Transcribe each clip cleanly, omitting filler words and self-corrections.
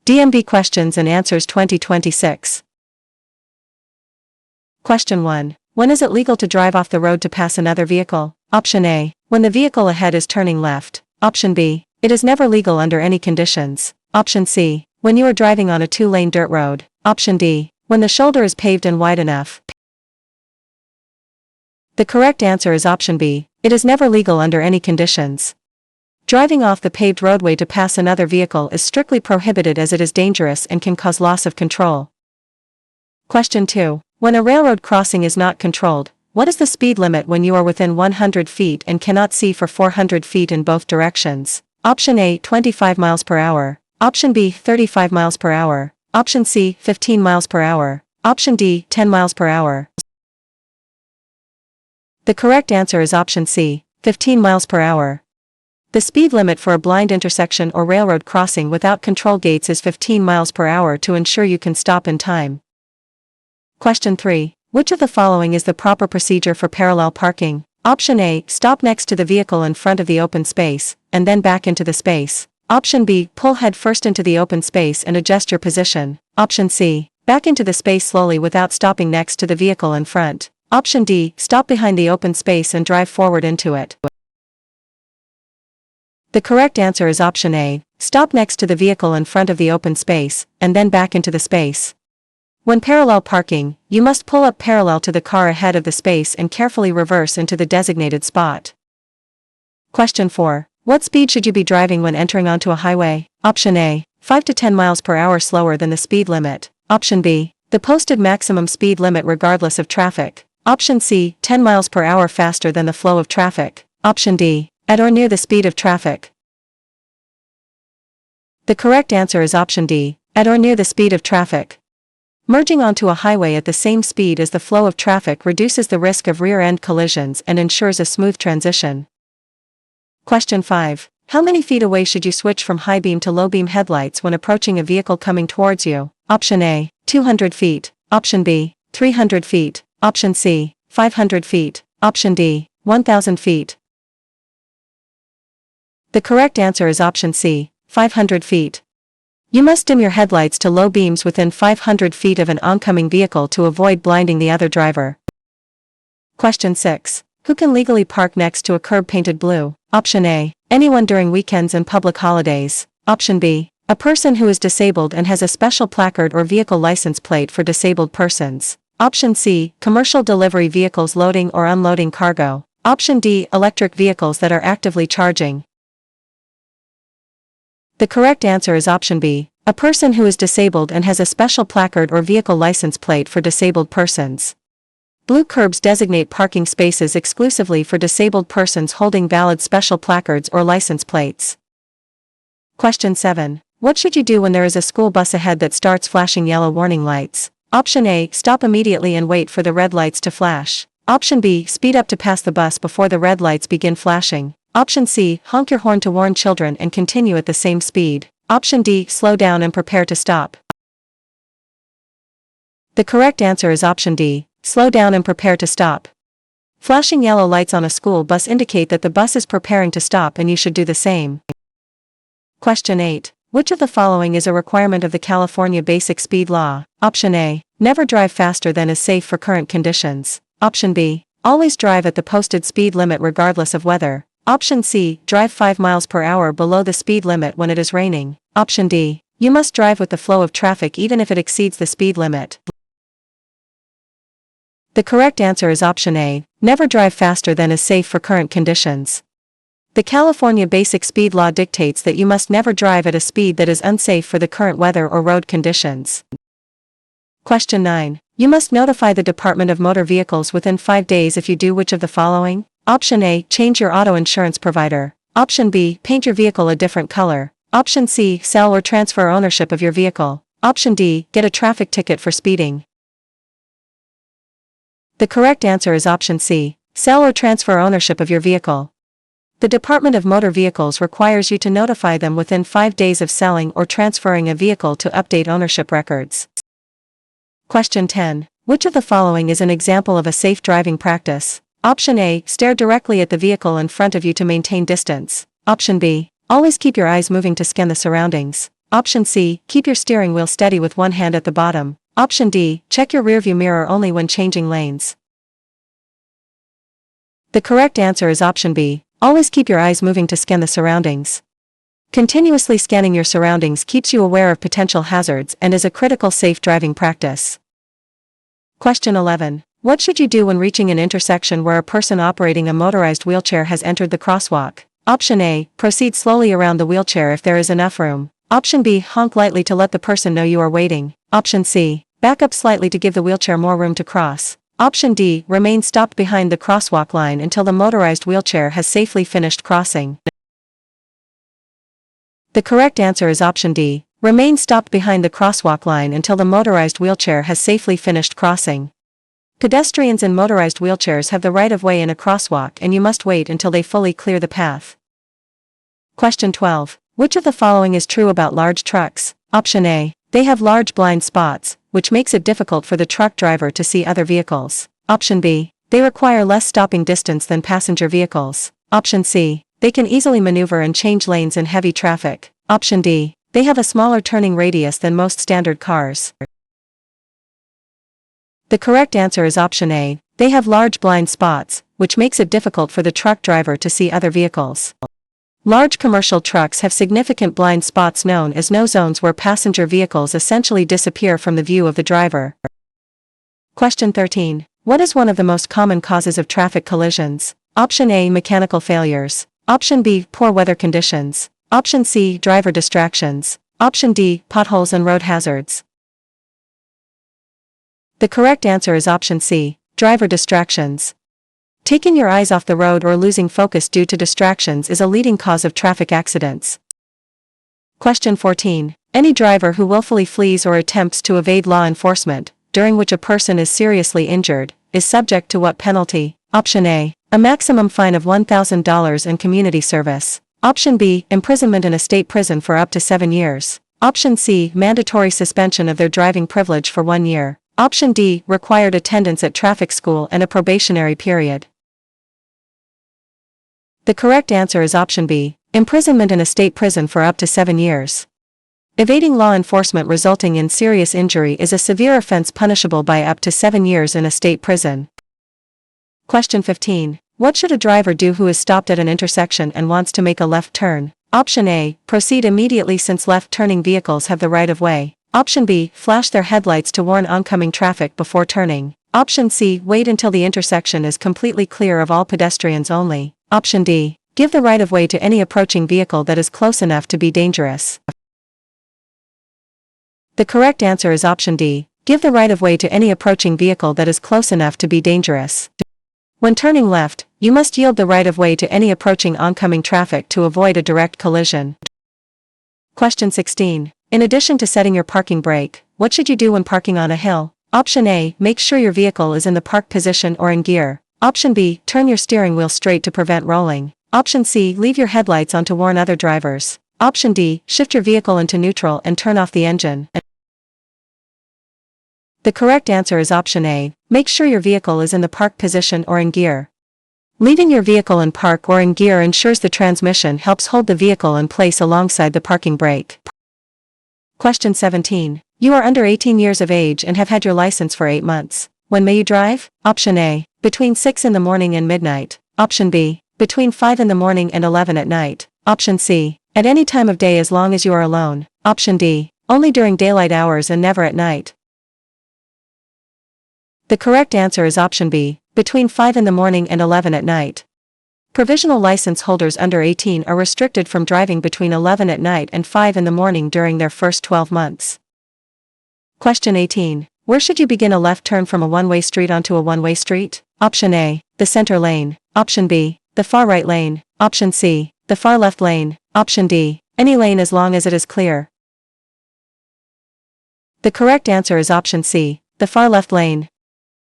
DMV Questions and Answers 2026. Question 1. When is it legal to drive off the road to pass another vehicle? Option A. When the vehicle ahead is turning left. Option B. It is never legal under any conditions. Option C. When you are driving on a 2-lane dirt road. Option D. When the shoulder is paved and wide enough. The correct answer is option B. It is never legal under any conditions. Driving off the paved roadway to pass another vehicle is strictly prohibited as it is dangerous and can cause loss of control. Question 2. When a railroad crossing is not controlled, what is the speed limit when you are within 100 feet and cannot see for 400 feet in both directions? Option A. 25 miles per hour. Option B. 35 miles per hour. Option C. 15 miles per hour. Option D. 10 miles per hour. The correct answer is option C. 15 miles per hour. The speed limit for a blind intersection or railroad crossing without control gates is 15 miles per hour to ensure you can stop in time. Question 3. Which of the following is the proper procedure for parallel parking? Option A. Stop next to the vehicle in front of the open space, and then back into the space. Option B. Pull head first into the open space and adjust your position. Option C. Back into the space slowly without stopping next to the vehicle in front. Option D. Stop behind the open space and drive forward into it. The correct answer is option A. Stop next to the vehicle in front of the open space, and then back into the space. When parallel parking, you must pull up parallel to the car ahead of the space and carefully reverse into the designated spot. Question 4. What speed should you be driving when entering onto a highway? Option A. 5 to 10 miles per hour slower than the speed limit. Option B. The posted maximum speed limit regardless of traffic. Option C. 10 miles per hour faster than the flow of traffic. Option D. At or near the speed of traffic. The correct answer is option D. At or near the speed of traffic. Merging onto a highway at the same speed as the flow of traffic reduces the risk of rear-end collisions and ensures a smooth transition. Question 5. How many feet away should you switch from high beam to low beam headlights when approaching a vehicle coming towards you? Option A. 200 feet. Option B. 300 feet. Option C. 500 feet. Option D. 1,000 feet. The correct answer is option C. 500 feet. You must dim your headlights to low beams within 500 feet of an oncoming vehicle to avoid blinding the other driver. Question 6. Who can legally park next to a curb painted blue? Option A. Anyone during weekends and public holidays. Option B. A person who is disabled and has a special placard or vehicle license plate for disabled persons. Option C. Commercial delivery vehicles loading or unloading cargo. Option D. Electric vehicles that are actively charging. The correct answer is option B. A person who is disabled and has a special placard or vehicle license plate for disabled persons. Blue curbs designate parking spaces exclusively for disabled persons holding valid special placards or license plates. Question 7. What should you do when there is a school bus ahead that starts flashing yellow warning lights? Option A. Stop immediately and wait for the red lights to flash. Option B. Speed up to pass the bus before the red lights begin flashing. Option C. Honk your horn to warn children and continue at the same speed. Option D. Slow down and prepare to stop. The correct answer is option D. Slow down and prepare to stop. Flashing yellow lights on a school bus indicate that the bus is preparing to stop and you should do the same. Question 8. Which of the following is a requirement of the California Basic Speed Law? Option A. Never drive faster than is safe for current conditions. Option B. Always drive at the posted speed limit regardless of weather. Option C. Drive 5 miles per hour below the speed limit when it is raining. Option D. You must drive with the flow of traffic even if it exceeds the speed limit. The correct answer is option A. Never drive faster than is safe for current conditions. The California Basic Speed Law dictates that you must never drive at a speed that is unsafe for the current weather or road conditions. Question 9. You must notify the Department of Motor Vehicles within 5 days if you do which of the following? Option A. Change your auto insurance provider. Option B. Paint your vehicle a different color. Option C. Sell or transfer ownership of your vehicle. Option D. Get a traffic ticket for speeding. The correct answer is option C. Sell or transfer ownership of your vehicle. The Department of Motor Vehicles requires you to notify them within 5 days of selling or transferring a vehicle to update ownership records. Question 10. Which of the following is an example of a safe driving practice? Option A. Stare directly at the vehicle in front of you to maintain distance. Option B. Always keep your eyes moving to scan the surroundings. Option C, keep your steering wheel steady with one hand at the bottom. Option D, check your rearview mirror only when changing lanes. The correct answer is option B, always keep your eyes moving to scan the surroundings. Continuously scanning your surroundings keeps you aware of potential hazards and is a critical safe driving practice. Question 11. What should you do when reaching an intersection where a person operating a motorized wheelchair has entered the crosswalk? Option A, proceed slowly around the wheelchair if there is enough room. Option B, honk lightly to let the person know you are waiting. Option C, back up slightly to give the wheelchair more room to cross. Option D, remain stopped behind the crosswalk line until the motorized wheelchair has safely finished crossing. The correct answer is option D, remain stopped behind the crosswalk line until the motorized wheelchair has safely finished crossing. Pedestrians in motorized wheelchairs have the right of way in a crosswalk and you must wait until they fully clear the path. Question 12. Which of the following is true about large trucks? Option A, they have large blind spots, which makes it difficult for the truck driver to see other vehicles. Option B, they require less stopping distance than passenger vehicles. Option C, they can easily maneuver and change lanes in heavy traffic. Option D, they have a smaller turning radius than most standard cars. The correct answer is option A, they have large blind spots, which makes it difficult for the truck driver to see other vehicles. Large commercial trucks have significant blind spots known as no zones where passenger vehicles essentially disappear from the view of the driver. Question 13. What is one of the most common causes of traffic collisions? Option A, mechanical failures. Option B, poor weather conditions. Option C, driver distractions. Option D, potholes and road hazards. The correct answer is option C, driver distractions. Taking your eyes off the road or losing focus due to distractions is a leading cause of traffic accidents. Question 14. Any driver who willfully flees or attempts to evade law enforcement, during which a person is seriously injured, is subject to what penalty? Option A, a maximum fine of $1,000 and community service. Option B, imprisonment in a state prison for up to 7 years. Option C, mandatory suspension of their driving privilege for 1 year. Option D, required attendance at traffic school and a probationary period. The correct answer is option B, imprisonment in a state prison for up to 7 years. Evading law enforcement resulting in serious injury is a severe offense punishable by up to 7 years in a state prison. Question 15. What should a driver do who is stopped at an intersection and wants to make a left turn? Option A, proceed immediately since left-turning vehicles have the right of way. Option B, flash their headlights to warn oncoming traffic before turning. Option C, wait until the intersection is completely clear of all pedestrians only. Option D, give the right of way to any approaching vehicle that is close enough to be dangerous. The correct answer is option D, give the right of way to any approaching vehicle that is close enough to be dangerous. When turning left, you must yield the right of way to any approaching oncoming traffic to avoid a direct collision. Question 16. In addition to setting your parking brake, what should you do when parking on a hill? Option A, make sure your vehicle is in the park position or in gear. Option B, turn your steering wheel straight to prevent rolling. Option C, leave your headlights on to warn other drivers. Option D, shift your vehicle into neutral and turn off the engine. The correct answer is option A, make sure your vehicle is in the park position or in gear. Leaving your vehicle in park or in gear ensures the transmission helps hold the vehicle in place alongside the parking brake. Question 17. You are under 18 years of age and have had your license for 8 months. When may you drive? Option A, between 6 in the morning and midnight. Option B, between 5 in the morning and 11 at night. Option C, at any time of day as long as you are alone. Option D, only during daylight hours and never at night. The correct answer is option B, between 5 in the morning and 11 at night. Provisional license holders under 18 are restricted from driving between 11 at night and 5 in the morning during their first 12 months. Question 18. Where should you begin a left turn from a one-way street onto a one-way street? Option A, the center lane. Option B, the far right lane. Option C, the far left lane. Option D, any lane as long as it is clear. The correct answer is option C, the far left lane.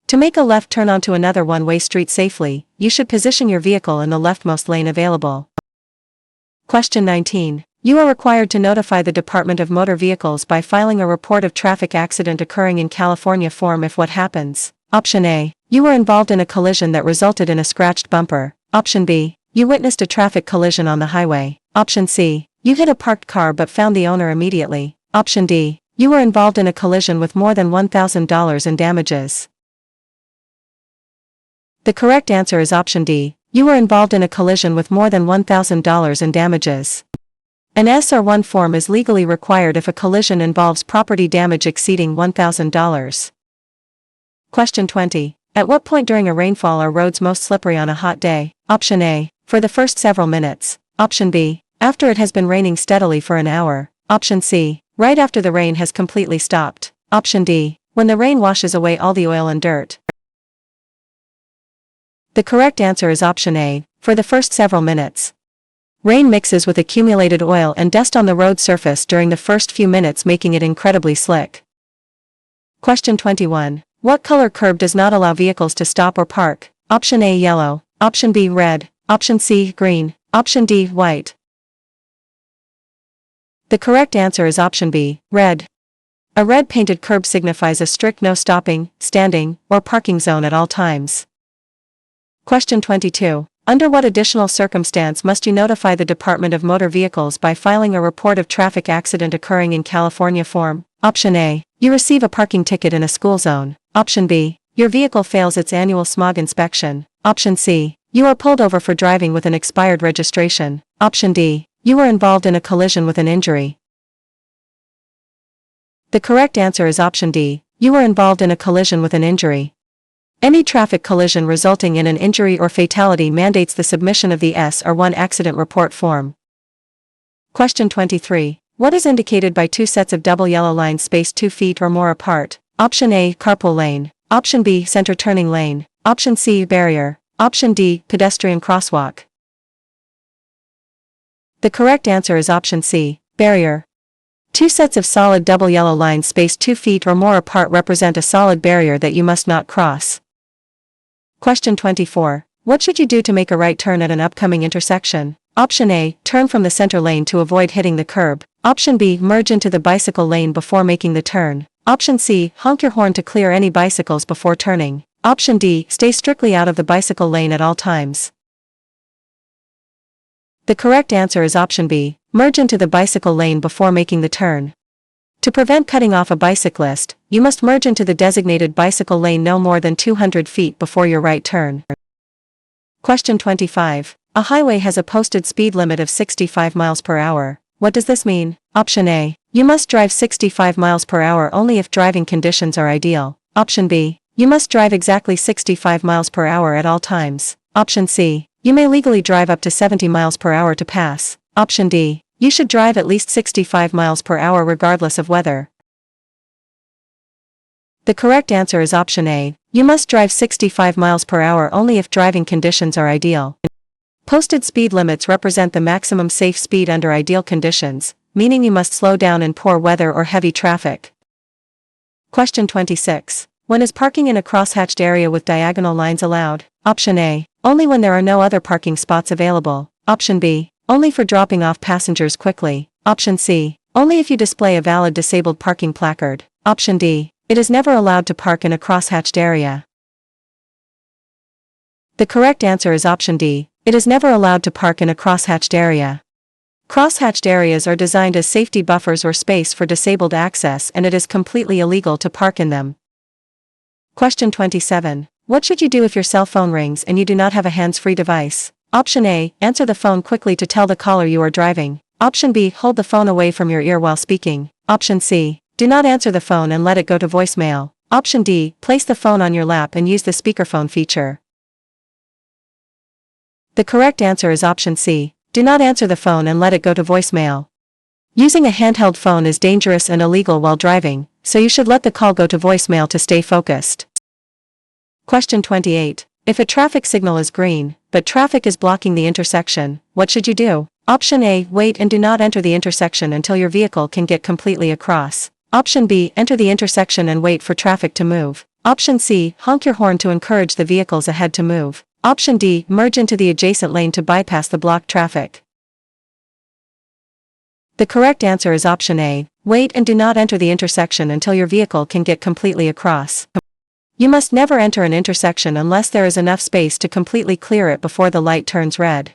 To make a left turn onto another one-way street safely, you should position your vehicle in the leftmost lane available. Question 19. You are required to notify the Department of Motor Vehicles by filing a report of traffic accident occurring in California form if what happens. Option A, you were involved in a collision that resulted in a scratched bumper. Option B, you witnessed a traffic collision on the highway. Option C, You hit a parked car but found the owner immediately. Option D. You were involved in a collision with more than $1,000 in damages. The correct answer is option D. You were involved in a collision with more than $1,000 in damages. An SR1 form is legally required if a collision involves property damage exceeding $1,000. Question 20. At what point during a rainfall are roads most slippery on a hot day? Option A. For the first several minutes. Option B. After it has been raining steadily for an hour. Option C. Right after the rain has completely stopped. Option D. When the rain washes away all the oil and dirt. The correct answer is option A. For the first several minutes. Rain mixes with accumulated oil and dust on the road surface during the first few minutes, making it incredibly slick. Question 21. What color curb does not allow vehicles to stop or park? Option A. Yellow. Option B. Red. Option C. Green. Option D. White. The correct answer is option B. Red. A red painted curb signifies a strict no stopping, standing, or parking zone at all times. Question 22. Under what additional circumstance must you notify the Department of Motor Vehicles by filing a report of traffic accident occurring in California form? Option A. You receive a parking ticket in a school zone. Option B. Your vehicle fails its annual smog inspection. Option C. You are pulled over for driving with an expired registration. Option D. You were involved in a collision with an injury. The correct answer is option D. You were involved in a collision with an injury. Any traffic collision resulting in an injury or fatality mandates the submission of the SR1 accident report form. Question 23. What is indicated by two sets of double yellow lines spaced 2 feet or more apart? Option A. Carpool lane. Option B. Center turning lane. Option C. Barrier. Option D. Pedestrian crosswalk. The correct answer is option C. Barrier. Two sets of solid double yellow lines spaced 2 feet or more apart represent a solid barrier that you must not cross. Question 24. What should you do to make a right turn at an upcoming intersection? Option A. Turn from the center lane to avoid hitting the curb. Option B. Merge into the bicycle lane before making the turn. Option C. Honk your horn to clear any bicycles before turning. Option D. Stay strictly out of the bicycle lane at all times. The correct answer is option B. Merge into the bicycle lane before making the turn. To prevent cutting off a bicyclist, you must merge into the designated bicycle lane no more than 200 feet before your right turn. Question 25. A highway has a posted speed limit of 65 miles per hour. What does this mean? Option A. You must drive 65 miles per hour only if driving conditions are ideal. Option B. You must drive exactly 65 miles per hour at all times. Option C. You may legally drive up to 70 miles per hour to pass. Option D. You should drive at least 65 miles per hour regardless of weather. The correct answer is option A. You must drive 65 miles per hour only if driving conditions are ideal. Posted speed limits represent the maximum safe speed under ideal conditions, meaning you must slow down in poor weather or heavy traffic. Question 26. When is parking in a crosshatched area with diagonal lines allowed? Option A. Only when there are no other parking spots available. Option B. Only for dropping off passengers quickly. Option C. Only if you display a valid disabled parking placard. Option D. It is never allowed to park in a crosshatched area. The correct answer is option D. It is never allowed to park in a crosshatched area. Crosshatched areas are designed as safety buffers or space for disabled access, and it is completely illegal to park in them. Question 27. What should you do if your cell phone rings and you do not have a hands-free device? Option A. Answer the phone quickly to tell the caller you are driving. Option B. Hold the phone away from your ear while speaking. Option C. Do not answer the phone and let it go to voicemail. Option D. Place the phone on your lap and use the speakerphone feature. The correct answer is option C. Do not answer the phone and let it go to voicemail. Using a handheld phone is dangerous and illegal while driving, so you should let the call go to voicemail to stay focused. Question 28. If a traffic signal is green, but traffic is blocking the intersection, what should you do? Option A. Wait and do not enter the intersection until your vehicle can get completely across. Option B. Enter the intersection and wait for traffic to move. Option C. Honk your horn to encourage the vehicles ahead to move. Option D. Merge into the adjacent lane to bypass the blocked traffic. The correct answer is option A. Wait and do not enter the intersection until your vehicle can get completely across. You must never enter an intersection unless there is enough space to completely clear it before the light turns red.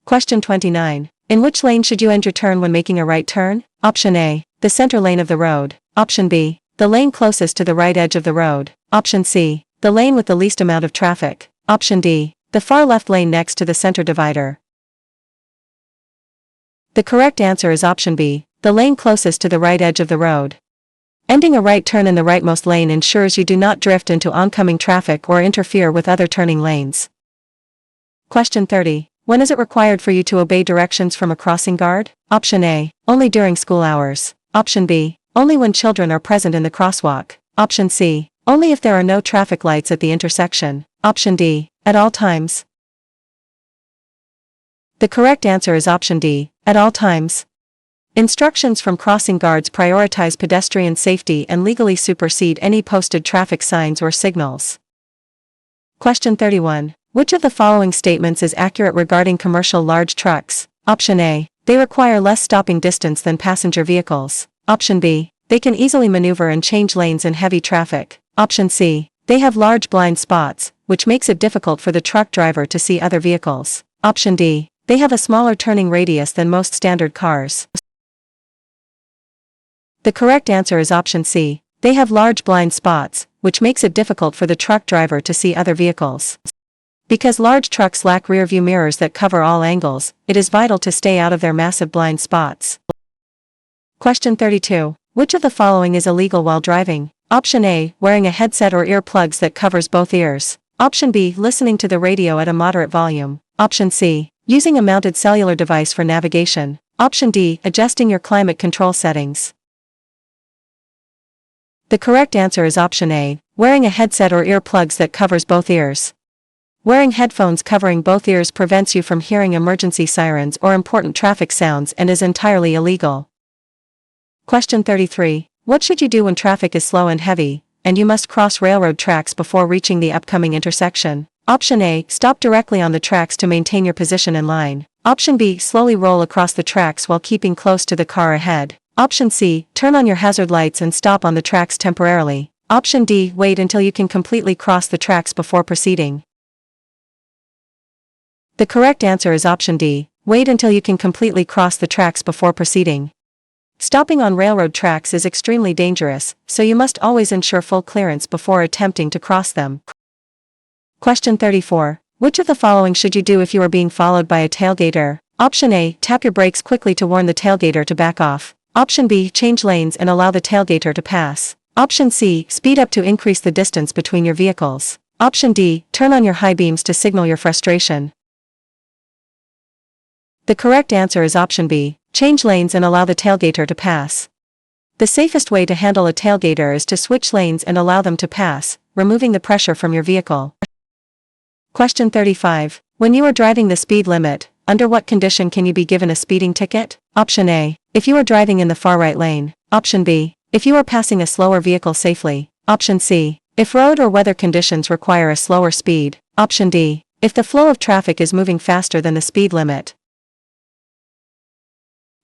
Question 29. In which lane should you end your turn when making a right turn? Option A, the center lane of the road. Option B, the lane closest to the right edge of the road. Option C, the lane with the least amount of traffic. Option D, the far left lane next to the center divider. The correct answer is option B, the lane closest to the right edge of the road. Ending a right turn in the rightmost lane ensures you do not drift into oncoming traffic or interfere with other turning lanes. Question 30. When is it required for you to obey directions from a crossing guard? Option A, only during school hours. Option B, only when children are present in the crosswalk. Option C, only if there are no traffic lights at the intersection. Option D, at all times. The correct answer is option D, at all times. Instructions from crossing guards prioritize pedestrian safety and legally supersede any posted traffic signs or signals. Question 31. Which of the following statements is accurate regarding commercial large trucks? Option A, they require less stopping distance than passenger vehicles. Option B, they can easily maneuver and change lanes in heavy traffic. Option C, they have large blind spots, which makes it difficult for the truck driver to see other vehicles. Option D, they have a smaller turning radius than most standard cars. The correct answer is option C, they have large blind spots, which makes it difficult for the truck driver to see other vehicles. Because large trucks lack rear-view mirrors that cover all angles, it is vital to stay out of their massive blind spots. Question 32. Which of the following is illegal while driving? Option A, wearing a headset or earplugs that covers both ears. Option B, listening to the radio at a moderate volume. Option C, using a mounted cellular device for navigation. Option D, adjusting your climate control settings. The correct answer is option A, wearing a headset or earplugs that covers both ears. Wearing headphones covering both ears prevents you from hearing emergency sirens or important traffic sounds and is entirely illegal. Question 33. What should you do when traffic is slow and heavy, and you must cross railroad tracks before reaching the upcoming intersection? Option A, stop directly on the tracks to maintain your position in line. Option B, slowly roll across the tracks while keeping close to the car ahead. Option C, turn on your hazard lights and stop on the tracks temporarily. Option D, wait until you can completely cross the tracks before proceeding. The correct answer is option D, wait until you can completely cross the tracks before proceeding. Stopping on railroad tracks is extremely dangerous, so you must always ensure full clearance before attempting to cross them. Question 34. Which of the following should you do if you are being followed by a tailgater? Option A, tap your brakes quickly to warn the tailgater to back off. Option B, change lanes and allow the tailgater to pass. Option C, speed up to increase the distance between your vehicles. Option D, turn on your high beams to signal your frustration. The correct answer is option B, change lanes and allow the tailgater to pass. The safest way to handle a tailgater is to switch lanes and allow them to pass, removing the pressure from your vehicle. Question 35. When you are driving the speed limit, under what condition can you be given a speeding ticket? Option A, if you are driving in the far right lane. Option B, if you are passing a slower vehicle safely. Option C, if road or weather conditions require a slower speed. Option D, if the flow of traffic is moving faster than the speed limit.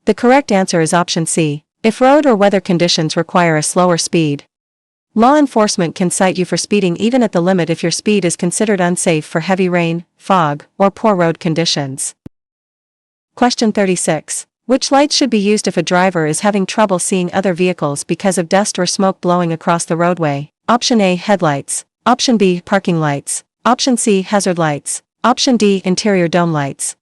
The correct answer is option C, if road or weather conditions require a slower speed. Law enforcement can cite you for speeding even at the limit if your speed is considered unsafe for heavy rain, fog, or poor road conditions. Question 36. Which lights should be used if a driver is having trouble seeing other vehicles because of dust or smoke blowing across the roadway? Option A, headlights. Option B, parking lights. Option C, hazard lights. Option D, interior dome lights.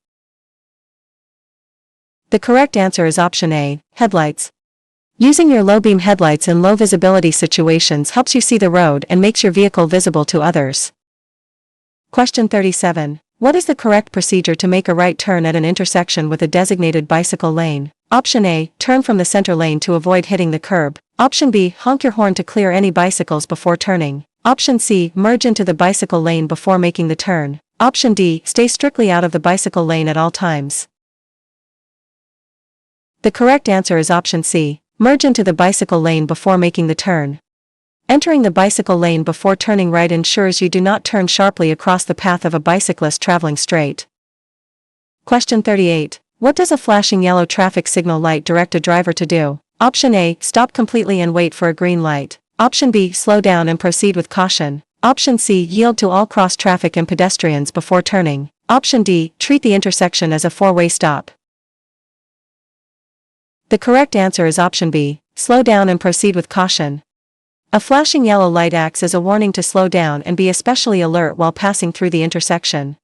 The correct answer is option A, headlights. Using your low beam headlights in low visibility situations helps you see the road and makes your vehicle visible to others. Question 37. What is the correct procedure to make a right turn at an intersection with a designated bicycle lane? Option A, turn from the center lane to avoid hitting the curb. Option B, honk your horn to clear any bicycles before turning. Option C, merge into the bicycle lane before making the turn. Option D, stay strictly out of the bicycle lane at all times. The correct answer is option C, merge into the bicycle lane before making the turn. Entering the bicycle lane before turning right ensures you do not turn sharply across the path of a bicyclist traveling straight. Question 38. What does a flashing yellow traffic signal light direct a driver to do? Option A, stop completely and wait for a green light. Option B, slow down and proceed with caution. Option C, yield to all cross traffic and pedestrians before turning. Option D, treat the intersection as a four-way stop. The correct answer is option B. Slow down and proceed with caution. A flashing yellow light acts as a warning to slow down and be especially alert while passing through the intersection.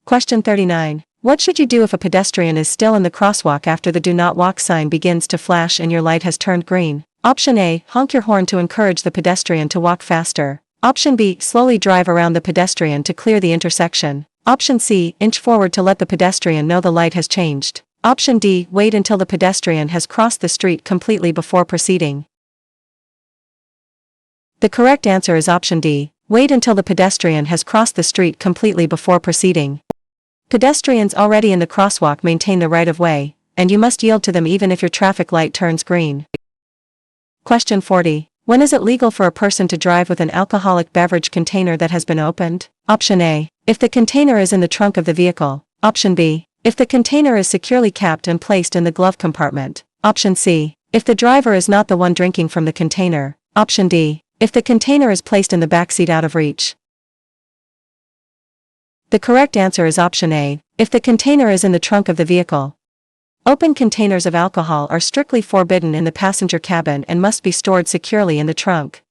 Question 39. What should you do if a pedestrian is still in the crosswalk after the do not walk sign begins to flash and your light has turned green? Option A. Honk your horn to encourage the pedestrian to walk faster. Option B. Slowly drive around the pedestrian to clear the intersection. Option C. Inch forward to let the pedestrian know the light has changed. Option D. Wait until the pedestrian has crossed the street completely before proceeding. The correct answer is option D. Wait until the pedestrian has crossed the street completely before proceeding. Pedestrians already in the crosswalk maintain the right-of-way, and you must yield to them even if your traffic light turns green. Question 40. When is it legal for a person to drive with an alcoholic beverage container that has been opened? Option A. If the container is in the trunk of the vehicle. Option B. If the container is securely capped and placed in the glove compartment. Option C. If the driver is not the one drinking from the container. Option D. If the container is placed in the backseat out of reach. The correct answer is option A. If the container is in the trunk of the vehicle. Open containers of alcohol are strictly forbidden in the passenger cabin and must be stored securely in the trunk.